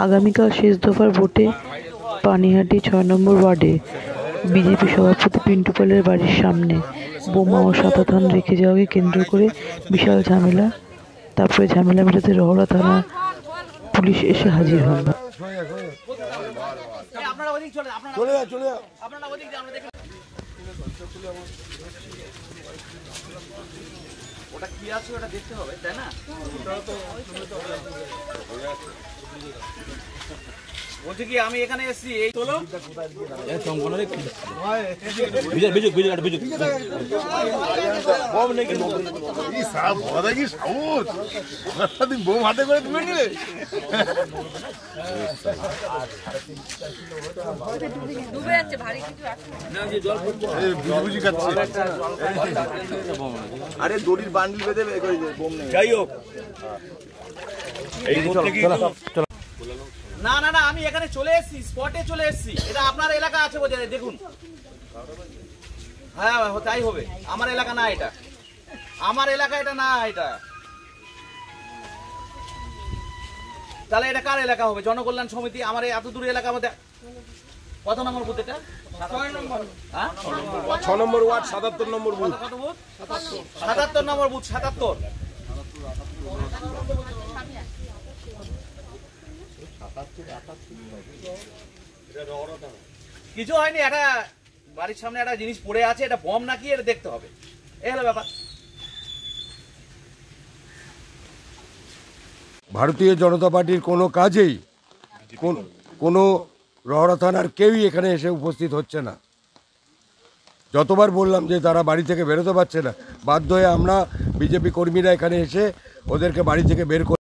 আগামীকাল শেষ দফার ভোটে পানিহাটি ৬ নম্বর ওয়ার্ডে বিজেপি সভাপতি পিন্টু পালের বাড়ির সামনে বোমা ও সাদা ধান রেখে যাওয়াকে কেন্দ্র করে বিশাল ঝামেলা। তারপরে ঝামেলা মেটাতে রহরা থানা পুলিশ এসে হাজির হন। ওটা কি আছে ওটা দেখতে হবে, তাই না? বলছি কি আমি এখানে এসেছি, এই তোলো বোম হাতে করে তুমি নিলে আরে দড়ির বান্ডিল বেঁধে বোম নেই। যাই হোক, না না না, আমি এখানে চলে এসেছি, স্পটে চলে এসেছি। এটা আপনার এলাকা আছে বোঝা যায়, দেখুন। হ্যাঁ তাই হবে, আমার এলাকা না এটা, আমার এলাকা এটা না এটা। তাহলে এটা কার এলাকা হবে? জনকল্যাণ সমিতি। আমার এত দূর এলাকার মধ্যে কত নম্বর বুথ এটা? 6 নম্বর ওয়ার্ড 77 নম্বর বুথ। কত বুথ? 77 নম্বর বুথ। 77 কিছু হয়নি, একটা বাড়ির সামনে একটা জিনিস পড়ে আছে, এটা বম নাকি এটা দেখতে হবে, এই হলো ব্যাপার। ভারতীয় জনতা পার্টির কোনো কাজেই কোনো রহরা থানার কেউই এখানে এসে উপস্থিত হচ্ছে না। যতবার বললাম যে তারা বাড়ি থেকে বেরোতে পারছে না, বাধ্য হয়ে আমরা বিজেপি কর্মীরা এখানে এসে ওদেরকে বাড়ি থেকে বের করে